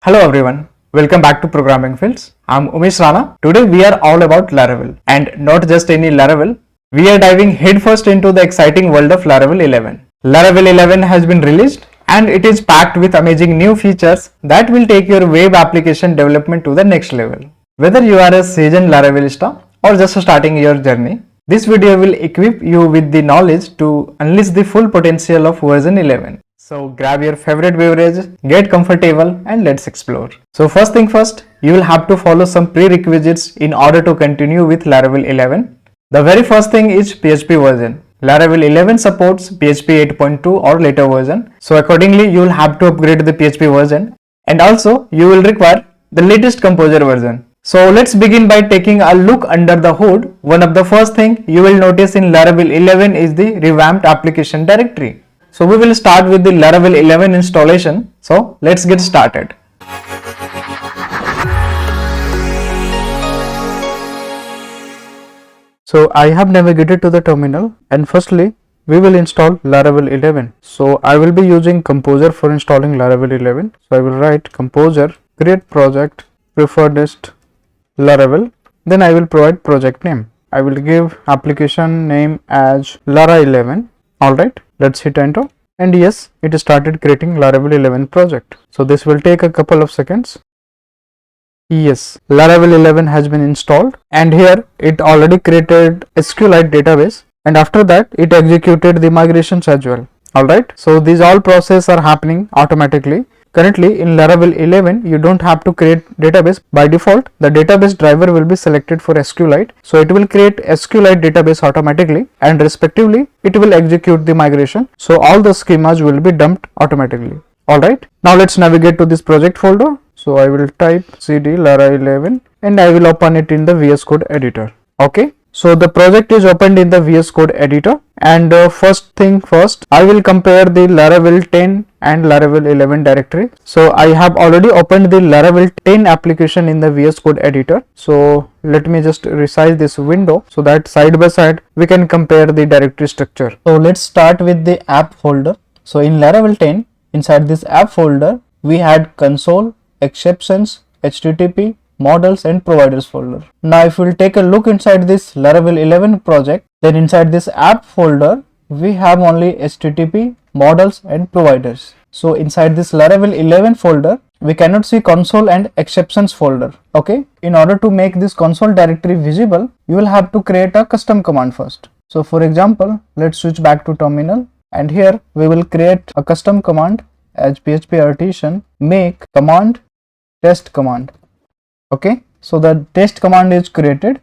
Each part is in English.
Hello everyone, welcome back to Programming Fields. I'm Umesh Rana. Today we are all about Laravel, and not just any Laravel. We are diving headfirst into the exciting world of Laravel 11. Laravel 11 has been released and it is packed with amazing new features that will take your web application development to the next level. Whether you are a seasoned Laravelista or just starting your journey, this video will equip you with the knowledge to unleash the full potential of version 11. So grab your favorite beverage, get comfortable and let's explore. So first thing first, you will have to follow some prerequisites in order to continue with Laravel 11. The very first thing is PHP version. Laravel 11 supports PHP 8.2 or later version. So accordingly, you will have to upgrade the PHP version, and also you will require the latest Composer version. So let's begin by taking a look under the hood. One of the first thing you will notice in Laravel 11 is the revamped application directory. So we will start with the Laravel 11 installation. So let's get started. So I have navigated to the terminal, and firstly we will install Laravel 11. So I will be using Composer for installing Laravel 11. So I will write Composer, create project, preferredest Laravel, then I will provide project name. I will give application name as Lara 11. Alright, let's hit enter, and yes, it started creating Laravel 11 project. So this will take a couple of seconds. Yes, Laravel 11 has been installed, and here it already created SQLite database, and after that it executed the migrations as well. Alright, so these all processes are happening automatically. Currently in Laravel 11 you don't have to create database. By default the database driver will be selected for SQLite, so it will create SQLite database automatically, and respectively it will execute the migration, so all the schemas will be dumped automatically. Alright, now let's navigate to this project folder. So I will type cd lara 11 and I will open it in the VS Code editor. Okay, so the project is opened in the VS Code editor, and first thing first, I will compare the Laravel 10 and Laravel 11 directory. So I have already opened the Laravel 10 application in the VS Code editor. So let me just resize this window so that side by side we can compare the directory structure. So let's start with the app folder. So in Laravel 10, inside this app folder, we had console, exceptions, HTTP, models and providers folder. Now if we'll take a look inside this Laravel 11 project, then inside this app folder we have only HTTP, models and providers. So inside this Laravel 11 folder we cannot see console and exceptions folder. Okay, in order to make this console directory visible, you will have to create a custom command first. So for example, let's switch back to terminal, and here we will create a custom command as php artisan make command test command. Okay, so the test command is created,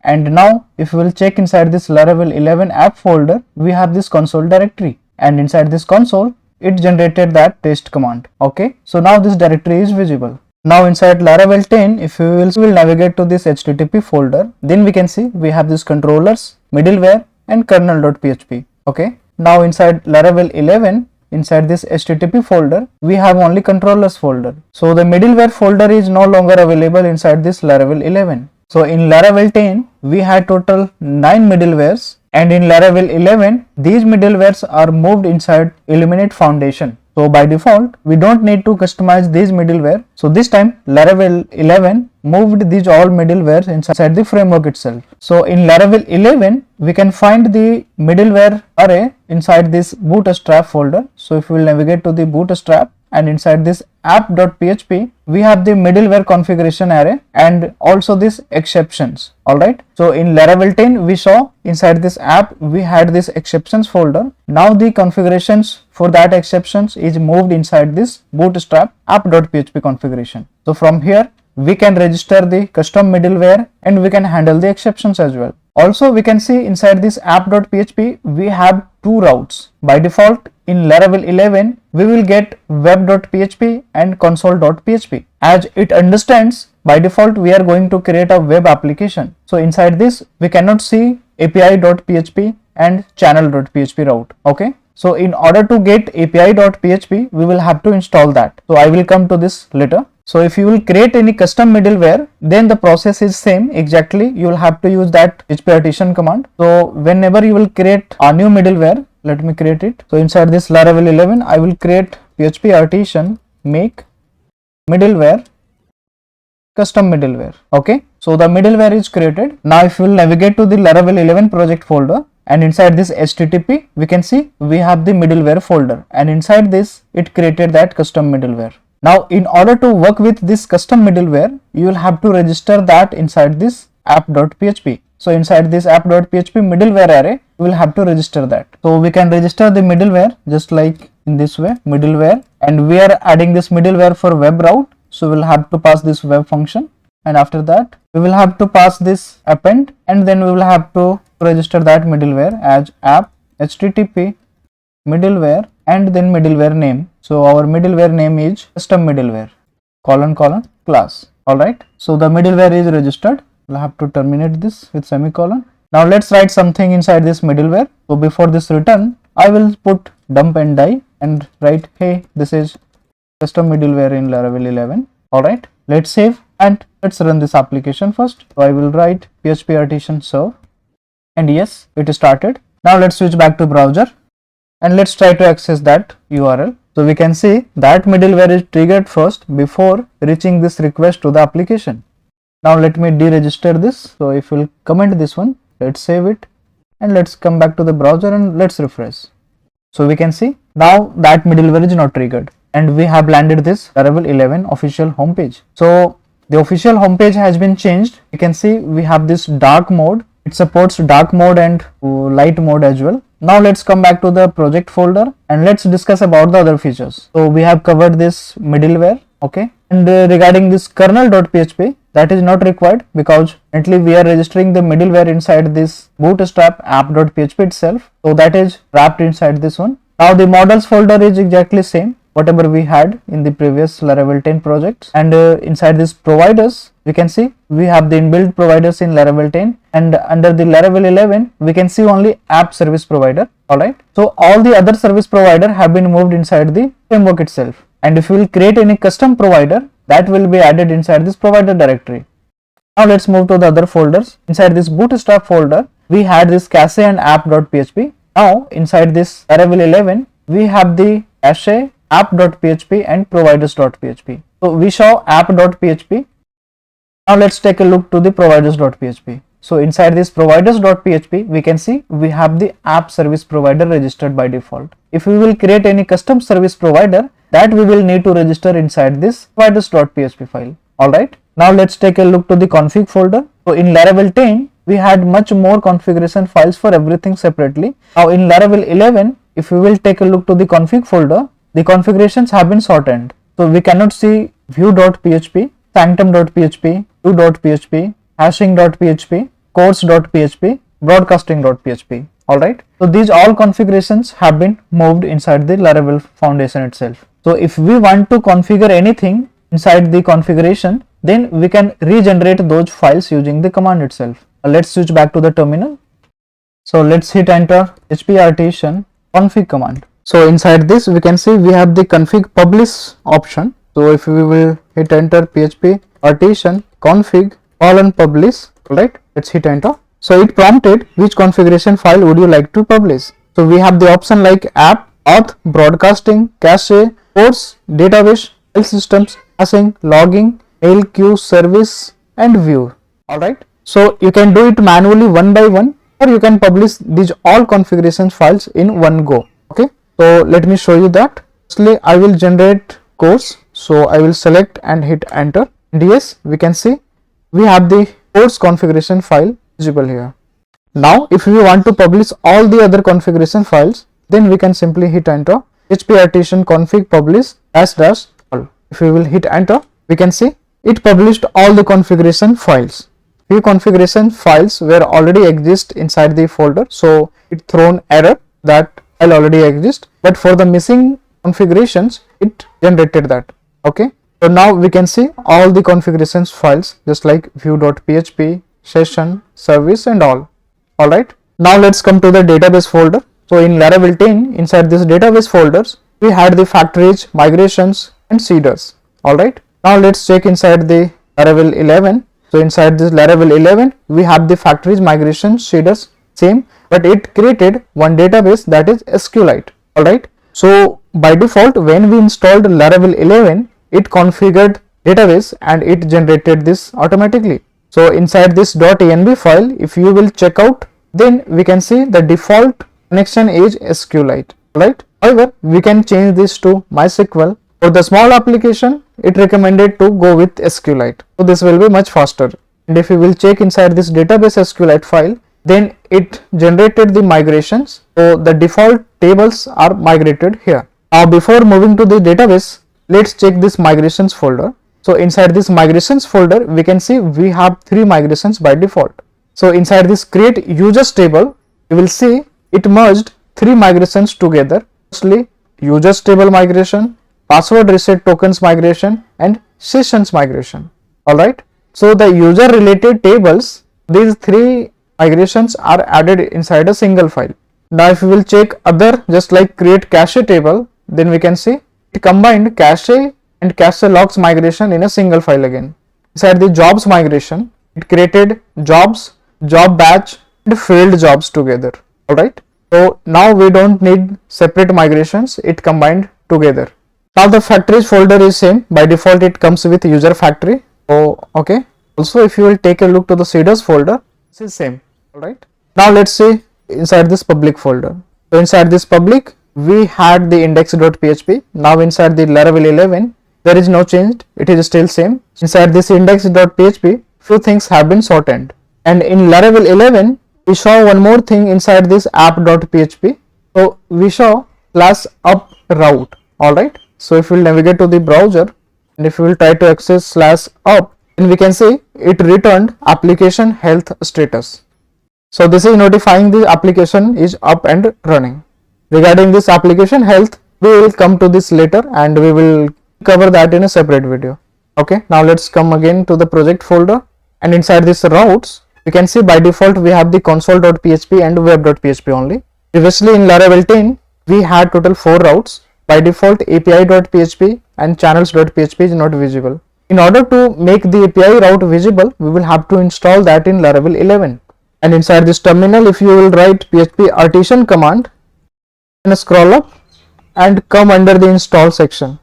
and now if we will check inside this Laravel 11 app folder, we have this console directory, and inside this console it generated that test command. Okay, so now this directory is visible. Now inside Laravel 10, if we will navigate to this HTTP folder, then we can see we have this controllers, middleware and kernel.php. Okay, now inside Laravel 11, inside this HTTP folder, we have only controllers folder. So the middleware folder is no longer available inside this Laravel 11. So in Laravel 10, we had total 9 middlewares, and in Laravel 11, these middlewares are moved inside Illuminate Foundation. So by default, we don't need to customize these middleware. So this time Laravel 11 moved these all middlewares inside the framework itself. So in Laravel 11, we can find the middleware array inside this bootstrap folder. So if we will navigate to the bootstrap, and inside this app.php, we have the middleware configuration array and also this exceptions. Alright, so in Laravel 10 we saw inside this app we had this exceptions folder. Now the configurations for that exceptions is moved inside this bootstrap app.php configuration. So from here we can register the custom middleware and we can handle the exceptions as well. Also we can see inside this app.php we have two routes. By default in Laravel 11 we will get web.php and console.php. As it understands, by default we are going to create a web application. So inside this we cannot see api.php and channel.php route. Okay, so in order to get api.php we will have to install that. So I will come to this later. So if you will create any custom middleware, then the process is same exactly. You will have to use that php artisan command. So whenever you will create a new middleware, let me create it. So inside this Laravel 11, I will create php artisan make middleware, custom middleware. Okay, so the middleware is created. Now if we will navigate to the Laravel 11 project folder, and inside this HTTP we can see we have the middleware folder, and inside this it created that custom middleware. Now in order to work with this custom middleware, you will have to register that inside this app.php. So inside this app.php middleware array, we will have to register that. So we can register the middleware just like in this way, middleware, and we are adding this middleware for web route. So we'll have to pass this web function, and after that we will have to pass this append, and then we will have to register that middleware as app http middleware and then middleware name. So our middleware name is custom middleware class. Alright, so the middleware is registered. We'll have to terminate this with semicolon. Now let's write something inside this middleware. So before this return, I will put dump and die and write, hey, this is custom middleware in Laravel 11. Alright, let's save and let's run this application first. So I will write php artisan serve, and yes, it is started. Now let's switch back to browser and let's try to access that URL. So we can see that middleware is triggered first before reaching this request to the application. Now let me deregister this. So if we'll comment this one, let's save it and let's come back to the browser and let's refresh. So we can see now that middleware is not triggered, and we have landed this Laravel 11 official homepage. So the official homepage has been changed. You can see we have this dark mode. It supports dark mode and light mode as well. Now let's come back to the project folder and let's discuss about the other features. So we have covered this middleware, okay, and regarding this kernel.php, that is not required because currently we are registering the middleware inside this bootstrap app.php itself. So that is wrapped inside this one. Now the models folder is exactly same whatever we had in the previous Laravel 10 projects, and inside this providers we can see we have the inbuilt providers in Laravel 10, and under the Laravel 11 we can see only app service provider. Alright, so all the other service provider have been moved inside the framework itself, and if we will create any custom provider, that will be added inside this provider directory. Now let's move to the other folders. Inside this bootstrap folder we had this cache and app.php. Now inside this Laravel 11 we have the cache, app.php and providers.php. So we saw app.php. Now let's take a look to the providers.php. So inside this providers.php we can see we have the app service provider registered by default. If we will create any custom service provider, that we will need to register inside this providers.php file. Alright, now let's take a look to the config folder. So in Laravel 10 we had much more configuration files for everything separately. Now in Laravel 11, if we will take a look to the config folder, the configurations have been shortened. So we cannot see view.php, sanctum.php, do.php, hashing.php, course.php, broadcasting.php. Alright, so these all configurations have been moved inside the Laravel foundation itself. So if we want to configure anything inside the configuration, then we can regenerate those files using the command itself. Let's switch back to the terminal. So let's hit enter php artisan config command. So inside this we can see we have the config publish option. So if we will hit enter php artisan config publish, right, let's hit enter. So it prompted which configuration file would you like to publish. So we have the option like app, auth, broadcasting, cache, course, database, file systems, hashing, logging, mail queue, service and view. Alright, so you can do it manually one by one, or you can publish these all configuration files in one go. Okay, so let me show you that. Firstly, I will generate course. So I will select and hit enter, and yes, we can see we have the course configuration file visible here. Now if we want to publish all the other configuration files, then we can simply hit enter php artisan config publish -- all. If we will hit enter, we can see it published all the configuration files. Few configuration files were already exist inside the folder, so it thrown error that file already exists, but for the missing configurations it generated that. Okay, so now we can see all the configurations files just like view.php, session, service and all. Alright, now let's come to the database folder. So in Laravel 10, inside this database folders, we had the factories, migrations and seeders. Alright, now let's check inside the Laravel 11. So inside this Laravel 11, we have the factories, migrations, seeders, same, but it created one database, that is SQLite. Alright, so by default when we installed Laravel 11, it configured database and it generated this automatically. So inside this .env file, if you will check out, then we can see the default connection is SQLite, right? However, we can change this to MySQL. For the small application, it recommended to go with SQLite. So this will be much faster. And if you will check inside this database SQLite file, then it generated the migrations. So the default tables are migrated here. Now before moving to the database, let's check this migrations folder. So inside this migrations folder, we can see we have 3 migrations by default. So inside this create users table, you will see it merged 3 migrations together. Firstly, users table migration, password reset tokens migration, and sessions migration. Alright. So the user related tables, these 3 migrations are added inside a single file. Now if we will check other, just like create cache table, then we can see it combined cache and cache logs migration in a single file again. Inside the jobs migration, it created jobs, job batch, and failed jobs together. Alright. So now we don't need separate migrations, it combined together. Now the factories folder is same. By default it comes with user factory. So okay. Also if you will take a look to the seeders folder, this is same. Alright. Now let's see inside this public folder. So inside this public, we had the index.php. Now inside the Laravel 11, there is no change. It is still same. Inside this index.php, few things have been sorted. And in Laravel 11, we saw one more thing inside this app.php. So we saw /up route. Alright. So if we will navigate to the browser and if we will try to access /up, then we can see it returned application health status. So this is notifying the application is up and running. Regarding this application health, we will come to this later and we will cover that in a separate video. Okay, now let's come again to the project folder, and inside this routes, you can see by default we have the console.php and web.php only. Previously in Laravel 10, we had total 4 routes. By default api.php and channels.php is not visible. In order to make the API route visible, we will have to install that in Laravel 11. And inside this terminal, if you will write php artisan command and scroll up and come under the install section.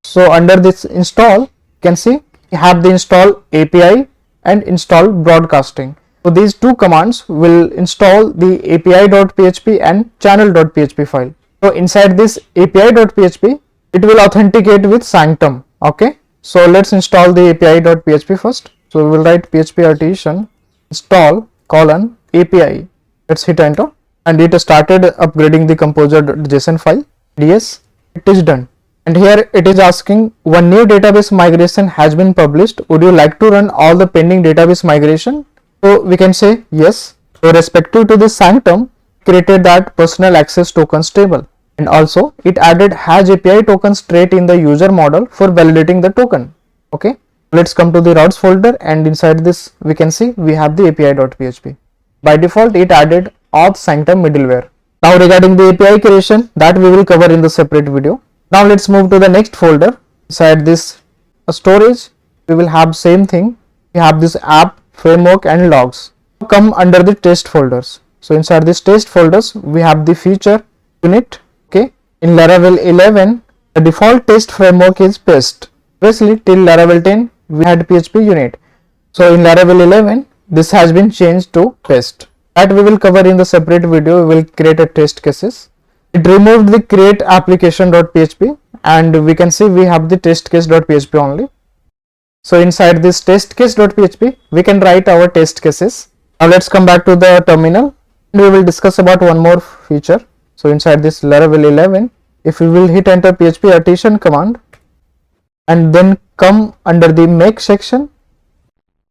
So under this install, you can see we have the install API and install broadcasting. So these 2 commands will install the api.php and channel.php file. So inside this api.php, it will authenticate with Sanctum. Okay. So let's install the api.php first. So we will write php artisan install :API. Let's hit enter, and it started upgrading the composer.json file. Yes, it is done. And here it is asking, one new database migration has been published. Would you like to run all the pending database migration? So we can say yes. So respective to this Sanctum, created that personal access tokens table, and also it added hash API token straight in the user model for validating the token. Okay. Let's come to the routes folder, and inside this we can see we have the api.php. By default it added auth Sanctum middleware. Now regarding the API creation, that we will cover in the separate video. Now let's move to the next folder. Inside this storage, we will have same thing. We have this app, framework and logs. Come under the test folders. So inside this test folders, we have the feature unit. Okay. In Laravel 11, the default test framework is PEST. Previously till Laravel 10, we had PHP unit. So in Laravel 11, this has been changed to PEST. That we will cover in the separate video. We will create a test cases. It removed the create application.php, and we can see we have the test case.php only. So inside this test case.php, we can write our test cases. Now let's come back to the terminal. We will discuss about one more feature. So inside this Laravel 11, if we will hit enter php artisan command and then come under the make section.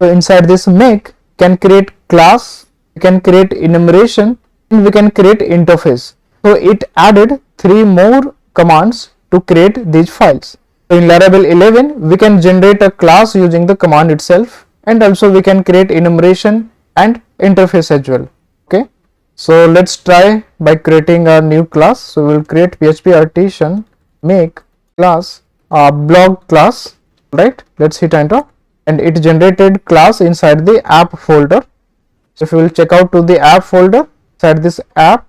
So inside this make, can create class, we can create enumeration, and we can create interface. So it added 3 more commands to create these files. So in Laravel 11, we can generate a class using the command itself, and also we can create enumeration and interface as well. Okay. So let's try by creating a new class. So we'll create php artisan make class blog class, right? Let's hit enter, and it generated class inside the app folder. So if you will check out to the app folder, inside this app,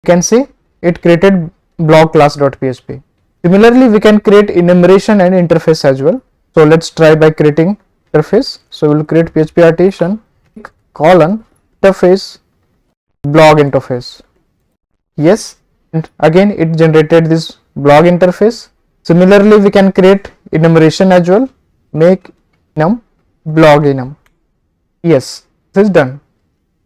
you can see it created blog class.php. Similarly, we can create enumeration and interface as well. So let's try by creating interface. So we will create PHP artisan colon interface blog interface. Yes, and again it generated this blog interface. Similarly, we can create enumeration as well. Make enum blog enum. Yes, this is done.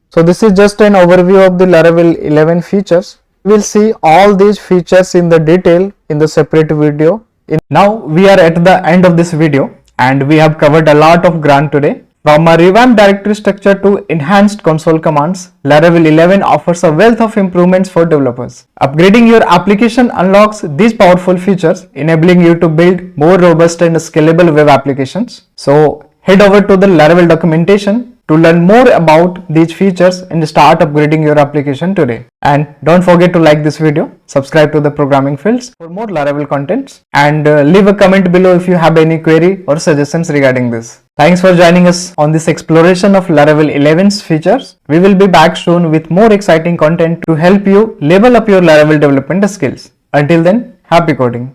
So this is just an overview of the Laravel 11 features. We will see all these features in the detail in the separate video. Now we are at the end of this video and we have covered a lot of ground today. From a revamped directory structure to enhanced console commands, Laravel 11 offers a wealth of improvements for developers. Upgrading your application unlocks these powerful features, enabling you to build more robust and scalable web applications. So head over to the Laravel documentation to learn more about these features and start upgrading your application today. And don't forget to like this video, subscribe to the Programming Fields for more Laravel contents, and leave a comment below if you have any query or suggestions regarding this. Thanks for joining us on this exploration of Laravel 11's features. We will be back soon with more exciting content to help you level up your Laravel development skills. Until then, happy coding.